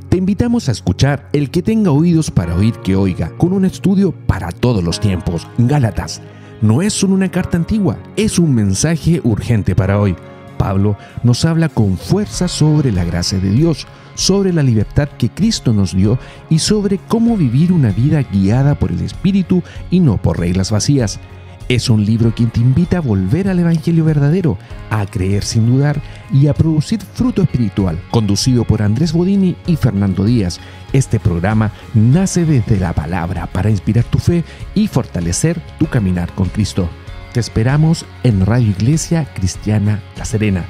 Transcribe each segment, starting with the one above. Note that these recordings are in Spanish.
Te invitamos a escuchar El que tenga oídos para oír que oiga, con un estudio para todos los tiempos. Gálatas no es solo una carta antigua, es un mensaje urgente para hoy. Pablo nos habla con fuerza sobre la gracia de Dios, sobre la libertad que Cristo nos dio y sobre cómo vivir una vida guiada por el Espíritu y no por reglas vacías. Es un libro que te invita a volver al Evangelio verdadero, a creer sin dudar y a producir fruto espiritual. Conducido por Andrés Bodini y Fernando Díaz, este programa nace desde la palabra para inspirar tu fe y fortalecer tu caminar con Cristo. Te esperamos en Radio Iglesia Cristiana La Serena.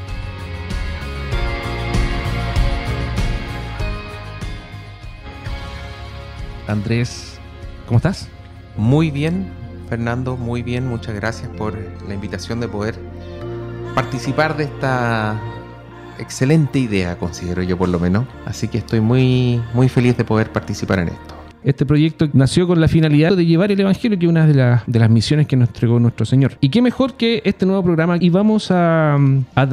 Andrés, ¿cómo estás? Muy bien, Fernando, muy bien. Muchas gracias por la invitación de poder participar de esta excelente idea, considero yo por lo menos. Así que estoy muy feliz de poder participar en esto. Este proyecto nació con la finalidad de llevar el Evangelio, que es una de las misiones que nos entregó nuestro Señor. Y qué mejor que este nuevo programa. Y vamos a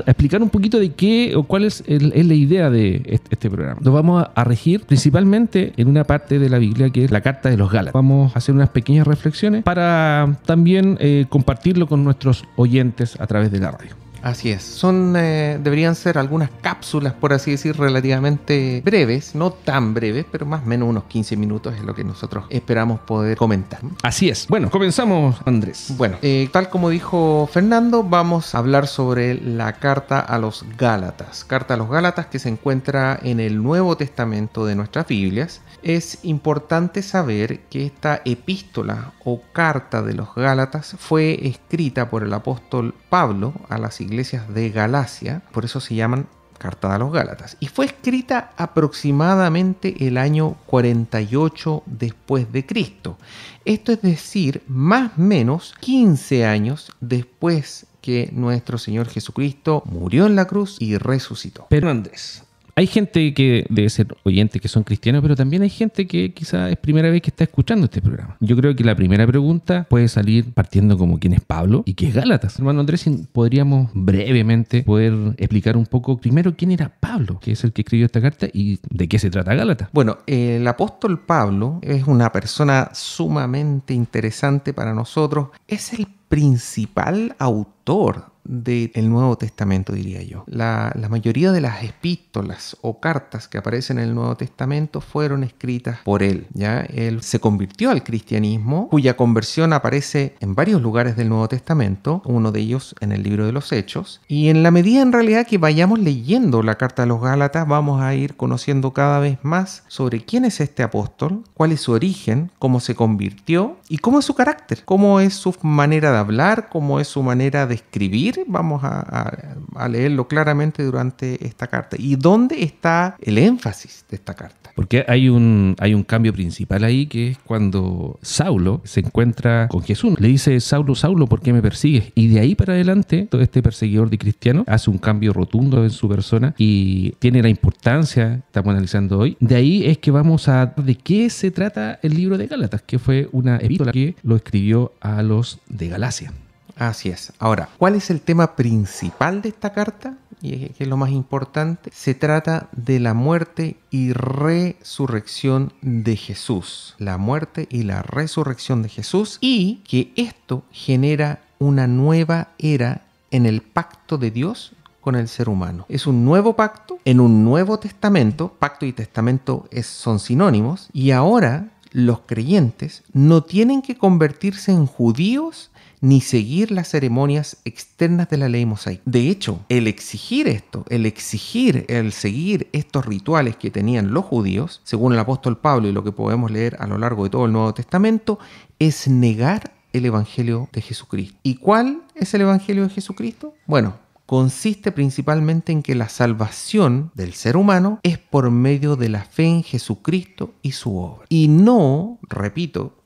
explicar un poquito de qué o cuál es la idea de este programa. Nos vamos a regir principalmente en una parte de la Biblia que es la Carta de los Gálatas. Vamos a hacer unas pequeñas reflexiones para también compartirlo con nuestros oyentes a través de la radio. Así es, deberían ser algunas cápsulas, por así decir, relativamente breves, no tan breves, pero más o menos unos 15 minutos es lo que nosotros esperamos poder comentar. Así es. Bueno, comenzamos, Andrés. Bueno, tal como dijo Fernando, vamos a hablar sobre la Carta a los Gálatas. Carta a los Gálatas que se encuentra en el Nuevo Testamento de nuestras Biblias. Es importante saber que esta epístola o Carta de los Gálatas fue escrita por el apóstol Pablo a las iglesias de Galacia, por eso se llaman Carta a los Gálatas, y fue escrita aproximadamente el año 48 después de Cristo. Esto es decir, más o menos 15 años después que nuestro Señor Jesucristo murió en la cruz y resucitó. Pero Andrés, hay gente que debe ser oyente que son cristianos, pero también hay gente que quizás es primera vez que está escuchando este programa. Yo creo que la primera pregunta puede salir partiendo como quién es Pablo y qué es Gálatas. Hermano Andrés, podríamos brevemente poder explicar un poco primero quién era Pablo, que es el que escribió esta carta y de qué se trata Gálatas. Bueno, el apóstol Pablo es una persona sumamente interesante para nosotros. Es el principal autor del Nuevo Testamento, diría yo. La mayoría de las epístolas o cartas que aparecen en el Nuevo Testamento fueron escritas por él, ¿ya? Él se convirtió al cristianismo, cuya conversión aparece en varios lugares del Nuevo Testamento, uno de ellos en el libro de los Hechos, y en la medida en realidad que vayamos leyendo la Carta a los Gálatas, vamos a ir conociendo cada vez más sobre quién es este apóstol, cuál es su origen, cómo se convirtió y cómo es su carácter, cómo es su manera de hablar, cómo es su manera de escribir. Vamos a leerlo claramente durante esta carta. ¿Y dónde está el énfasis de esta carta? Porque hay un cambio principal ahí, que es cuando Saulo se encuentra con Jesús. Le dice: Saulo, Saulo, ¿por qué me persigues? Y de ahí para adelante, todo este perseguidor de cristianos hace un cambio rotundo en su persona y tiene la importancia, estamos analizando hoy. De ahí es que vamos a ver de qué se trata el libro de Gálatas, que fue una epístola que lo escribió a los de Galacia. Así es. Ahora, ¿cuál es el tema principal de esta carta? Y que es lo más importante. Se trata de la muerte y resurrección de Jesús. La muerte y la resurrección de Jesús. Y que esto genera una nueva era en el pacto de Dios con el ser humano. Es un nuevo pacto en un nuevo testamento. Pacto y testamento son sinónimos. Y ahora los creyentes no tienen que convertirse en judíos ni seguir las ceremonias externas de la ley mosaica. De hecho, el exigir esto, el seguir estos rituales que tenían los judíos, según el apóstol Pablo y lo que podemos leer a lo largo de todo el Nuevo Testamento, es negar el Evangelio de Jesucristo. ¿Y cuál es el Evangelio de Jesucristo? Bueno, consiste principalmente en que la salvación del ser humano es por medio de la fe en Jesucristo y su obra. Y no, repito,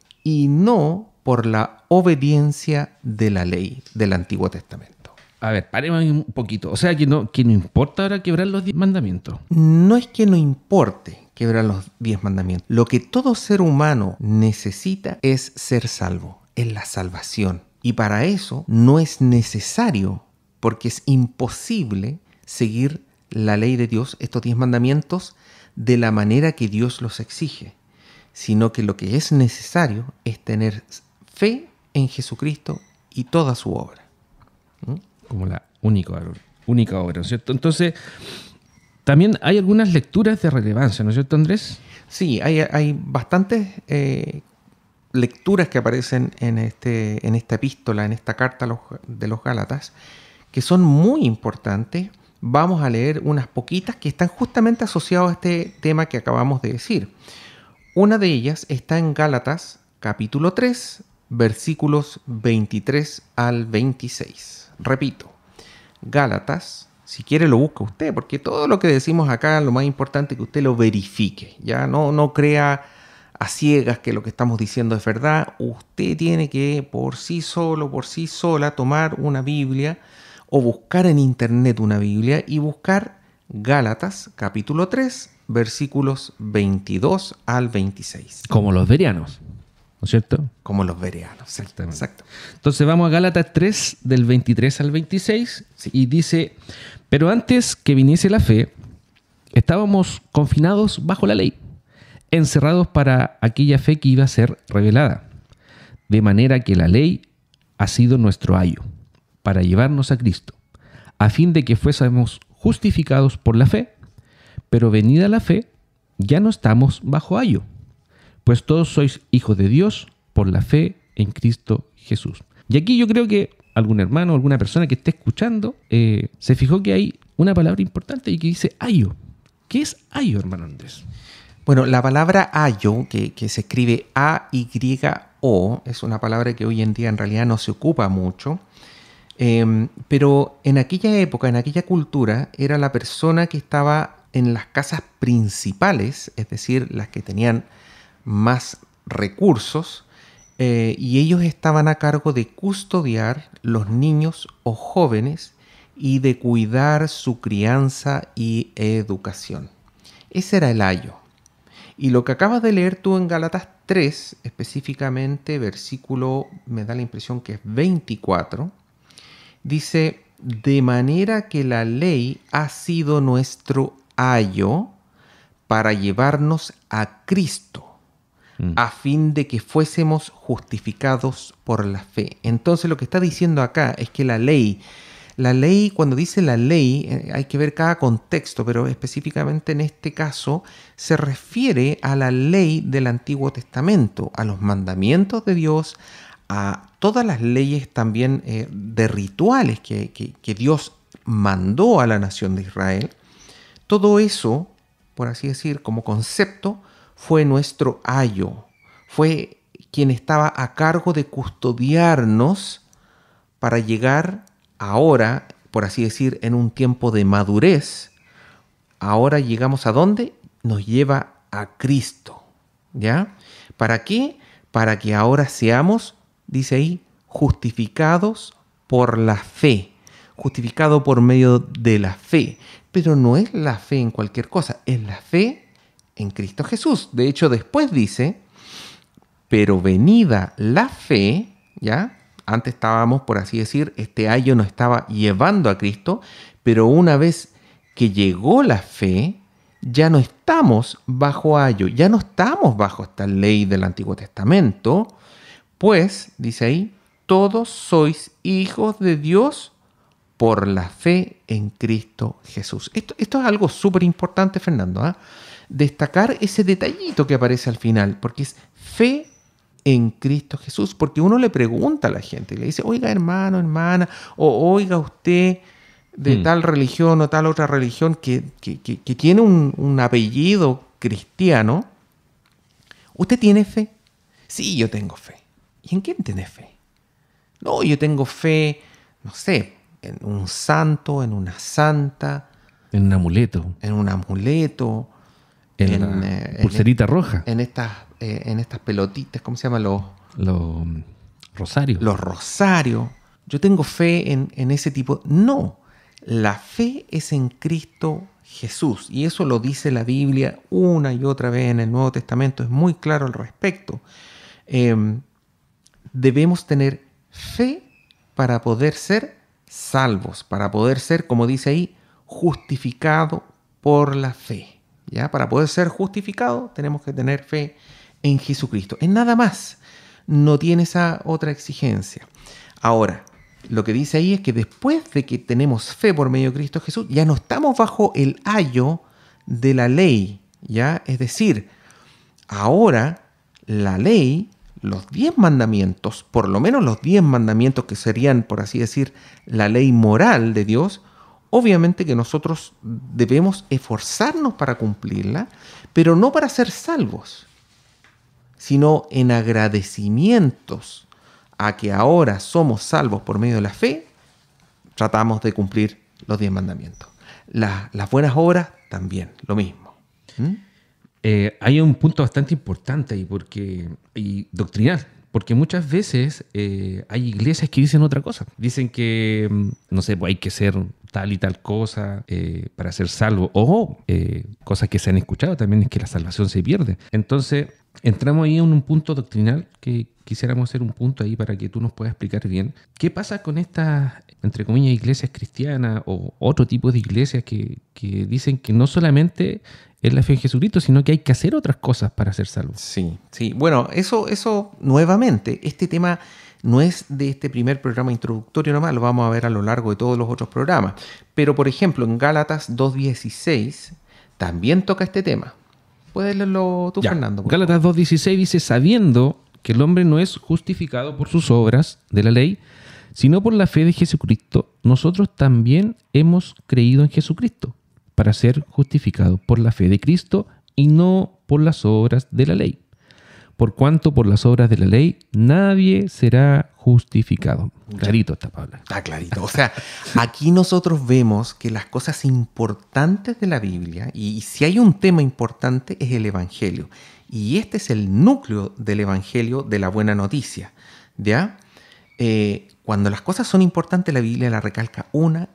por la obediencia de la ley del Antiguo Testamento. A ver, paremos un poquito. O sea, que no importa ahora quebrar los 10 mandamientos. No es que no importe quebrar los 10 mandamientos. Lo que todo ser humano necesita es ser salvo, es la salvación. Y para eso no es necesario, porque es imposible seguir la ley de Dios, estos 10 mandamientos, de la manera que Dios los exige, sino que lo que es necesario es tener fe en Jesucristo y toda su obra. Como la única obra, ¿no es cierto? Entonces, también hay algunas lecturas de relevancia, ¿no es cierto, Andrés? Sí, hay bastantes lecturas que aparecen en esta epístola, en esta carta de los Gálatas, que son muy importantes. Vamos a leer unas poquitas que están justamente asociadas a este tema que acabamos de decir. Una de ellas está en Gálatas, capítulo 3, versículos 23 al 26. Repito, Gálatas, si quiere lo busca usted, porque todo lo que decimos acá, lo más importante es que usted lo verifique. Ya no crea a ciegas que lo que estamos diciendo es verdad. Usted tiene que por sí solo, por sí sola, tomar una Biblia o buscar en internet una Biblia y buscar Gálatas, capítulo 3, versículos 22 al 26. Como los bereanos, ¿no es cierto? Como los bereanos. Exactamente. Exacto. Entonces vamos a Gálatas 3, del 23 al 26, sí. Y dice: pero antes que viniese la fe, estábamos confinados bajo la ley, encerrados para aquella fe que iba a ser revelada. De manera que la ley ha sido nuestro ayo, para llevarnos a Cristo, a fin de que fuésemos justificados por la fe. Pero venida la fe, ya no estamos bajo ayo, pues todos sois hijos de Dios por la fe en Cristo Jesús. Y aquí yo creo que algún hermano, alguna persona que esté escuchando, se fijó que hay una palabra importante y que dice ayo. ¿Qué es ayo, hermano Andrés? Bueno, la palabra ayo, que se escribe A-Y-O, es una palabra que hoy en día en realidad no se ocupa mucho, pero en aquella época, en aquella cultura, era la persona que estaba en las casas principales, es decir, las que tenían más recursos, y ellos estaban a cargo de custodiar los niños o jóvenes y de cuidar su crianza y educación. Ese era el ayo. Y lo que acabas de leer tú en Gálatas 3, específicamente versículo, me da la impresión que es 24, dice: de manera que la ley ha sido nuestro ayo para llevarnos a Cristo, a fin de que fuésemos justificados por la fe. Entonces lo que está diciendo acá es que la ley, cuando dice la ley, hay que ver cada contexto, pero específicamente en este caso se refiere a la ley del Antiguo Testamento, a los mandamientos de Dios, a todas las leyes también de rituales que Dios mandó a la nación de Israel. Todo eso, por así decir, como concepto, fue nuestro ayo, fue quien estaba a cargo de custodiarnos para llegar ahora, por así decir, en un tiempo de madurez. Ahora llegamos ¿a dónde? Nos lleva a Cristo, ¿ya? ¿Para qué? Para que ahora seamos, dice ahí, justificados por la fe, justificado por medio de la fe. Pero no es la fe en cualquier cosa, es la fe en Cristo Jesús. De hecho, después dice: pero venida la fe, ¿ya? Antes estábamos, por así decir, este ayo nos estaba llevando a Cristo, pero una vez que llegó la fe, ya no estamos bajo ayo, ya no estamos bajo esta ley del Antiguo Testamento, pues, dice ahí, todos sois hijos de Dios por la fe en Cristo Jesús. Esto es algo súper importante, Fernando, ¿eh? Destacar ese detallito que aparece al final, porque es fe en Cristo Jesús, porque uno le pregunta a la gente, le dice: oiga, hermano, hermana, o oiga usted de tal religión o tal otra religión que tiene un apellido cristiano, ¿usted tiene fe? Sí, yo tengo fe. ¿Y en quién tiene fe? No, yo tengo fe, no sé, en un santo, en una santa. En un amuleto. En un amuleto. En la pulserita roja. En estas pelotitas, ¿cómo se llaman los rosarios? Los rosarios. Yo tengo fe en ese tipo. No, la fe es en Cristo Jesús. Y eso lo dice la Biblia una y otra vez en el Nuevo Testamento. Es muy claro al respecto. Debemos tener fe para poder ser salvos, para poder ser, como dice ahí, justificado por la fe. ¿ya? Para poder ser justificados tenemos que tener fe en Jesucristo. En nada más. No tiene esa otra exigencia. Ahora, lo que dice ahí es que después de que tenemos fe por medio de Cristo Jesús, ya no estamos bajo el ayo de la ley, ¿ya? Es decir, ahora la ley, los 10 mandamientos, por lo menos los 10 mandamientos que serían, por así decir, la ley moral de Dios, obviamente que nosotros debemos esforzarnos para cumplirla, pero no para ser salvos, sino en agradecimientos a que ahora somos salvos por medio de la fe, tratamos de cumplir los 10 mandamientos. Las buenas obras también, lo mismo. Hay un punto bastante importante ahí y doctrinal, porque muchas veces hay iglesias que dicen otra cosa. Dicen que, no sé, pues hay que ser tal y tal cosa para ser salvo. O cosas que se han escuchado también es que la salvación se pierde. Entonces, entramos ahí en un punto doctrinal que quisiéramos hacer un punto ahí para que tú nos puedas explicar bien. ¿Qué pasa con estas, entre comillas, iglesias cristianas o otro tipo de iglesias que dicen que no solamente es la fe en Jesucristo, sino que hay que hacer otras cosas para ser salvos? Sí, sí. Bueno, eso nuevamente, este tema no es de este primer programa introductorio nomás, lo vamos a ver a lo largo de todos los otros programas. Pero, por ejemplo, en Gálatas 2:16 también toca este tema. Puedes leerlo tú, Fernando. Gálatas 2:16 dice, sabiendo que el hombre no es justificado por sus obras de la ley, sino por la fe de Jesucristo, nosotros también hemos creído en Jesucristo para ser justificados por la fe de Cristo y no por las obras de la ley. Por cuanto por las obras de la ley nadie será justificado. Clarito está, Pablo. Está clarito. O sea, aquí nosotros vemos que las cosas importantes de la Biblia, y si hay un tema importante, es el Evangelio. Y este es el núcleo del Evangelio de la buena noticia. ¿Ya? Cuando las cosas son importantes, la Biblia la recalca una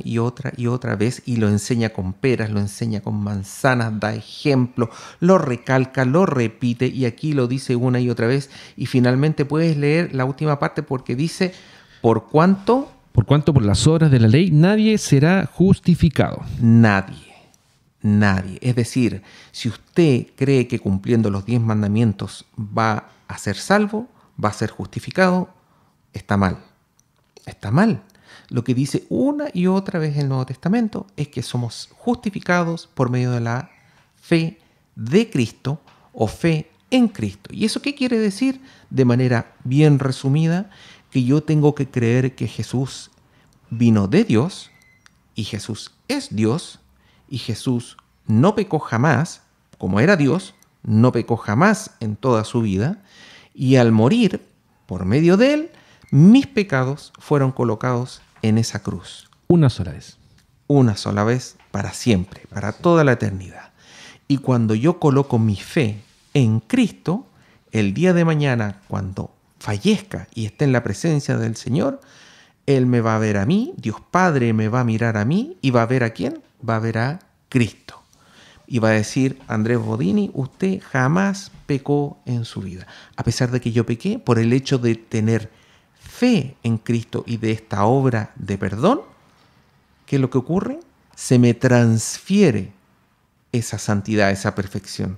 y otra vez y lo enseña con peras, lo enseña con manzanas, da ejemplo, lo recalca, lo repite y aquí lo dice una y otra vez. Y finalmente puedes leer la última parte porque dice, por cuanto por las obras de la ley nadie será justificado. Nadie. Es decir, si usted cree que cumpliendo los 10 mandamientos va a ser salvo, va a ser justificado, está mal. Está mal. Lo que dice una y otra vez el Nuevo Testamento es que somos justificados por medio de la fe de Cristo o fe en Cristo. ¿Y eso qué quiere decir? De manera bien resumida, que yo tengo que creer que Jesús vino de Dios y Jesús es Dios y Jesús no pecó jamás, como era Dios, no pecó jamás en toda su vida y al morir, por medio de él, mis pecados fueron colocados en esa cruz. Una sola vez. Una sola vez, para siempre, para toda la eternidad. Y cuando yo coloco mi fe en Cristo, el día de mañana, cuando fallezca y esté en la presencia del Señor, Él me va a ver a mí, Dios Padre me va a mirar a mí y va a ver a ¿quién? Va a ver a Cristo. Y va a decir, Andrés Bodini, usted jamás pecó en su vida. A pesar de que yo pequé, por el hecho de tener fe en Cristo y de esta obra de perdón, ¿qué es lo que ocurre? Se me transfiere esa santidad, esa perfección.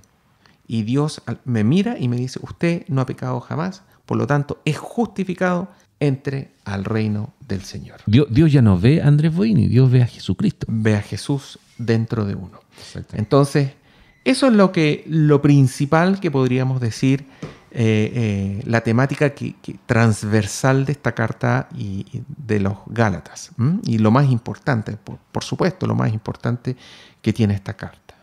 Y Dios me mira y me dice, usted no ha pecado jamás, por lo tanto es justificado, entre al reino del Señor. Dios ya no ve a Andrés Bodini, Dios ve a Jesucristo. Ve a Jesús dentro de uno. Entonces, eso es lo principal que podríamos decir, la temática transversal de esta carta y de los Gálatas. Y lo más importante, por supuesto, lo más importante que tiene esta carta.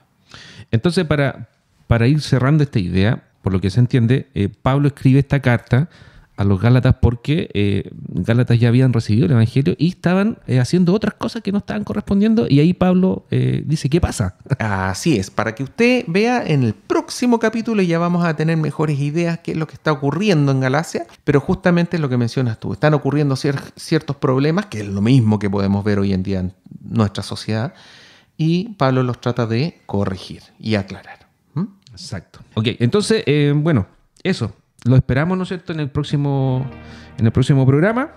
Entonces, para ir cerrando esta idea, por lo que se entiende, Pablo escribe esta carta a los Gálatas porque Gálatas ya habían recibido el Evangelio y estaban haciendo otras cosas que no estaban correspondiendo, y ahí Pablo dice, ¿qué pasa? Así es, para que usted vea en el próximo capítulo ya vamos a tener mejores ideas qué es lo que está ocurriendo en Galacia, pero justamente es lo que mencionas tú, están ocurriendo ciertos problemas, que es lo mismo que podemos ver hoy en día en nuestra sociedad, y Pablo los trata de corregir y aclarar. Exacto. Ok, entonces, bueno, eso. Lo esperamos, ¿no es cierto?, en el próximo programa.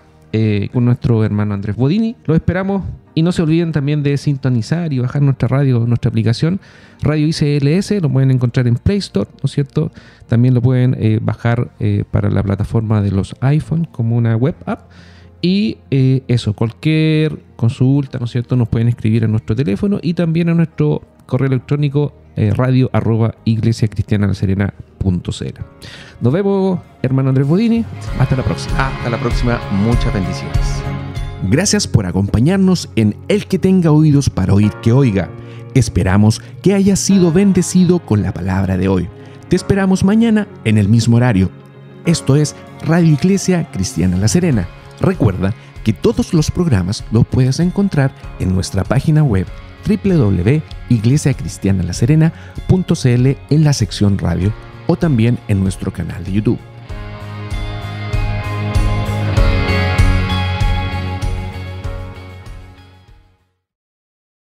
con nuestro hermano Andrés Bodini. Los esperamos y no se olviden también de sintonizar y bajar nuestra radio, nuestra aplicación Radio ICLS. Lo pueden encontrar en Play Store, ¿no es cierto? También lo pueden bajar para la plataforma de los iPhone como una web app. Y cualquier consulta, ¿no es cierto?, nos pueden escribir a nuestro teléfono y también a nuestro correo electrónico radio@iglesiacristianalaserena.cl. Nos vemos, hermano Andrés Bodini. Hasta la próxima. Hasta la próxima. Muchas bendiciones. Gracias por acompañarnos en El que tenga oídos para oír, que oiga. Esperamos que hayas sido bendecido con la palabra de hoy. Te esperamos mañana en el mismo horario. Esto es Radio Iglesia Cristiana La Serena. Recuerda que todos los programas los puedes encontrar en nuestra página web www.iglesiacristianalaserena.cl en la sección radio o también en nuestro canal de YouTube.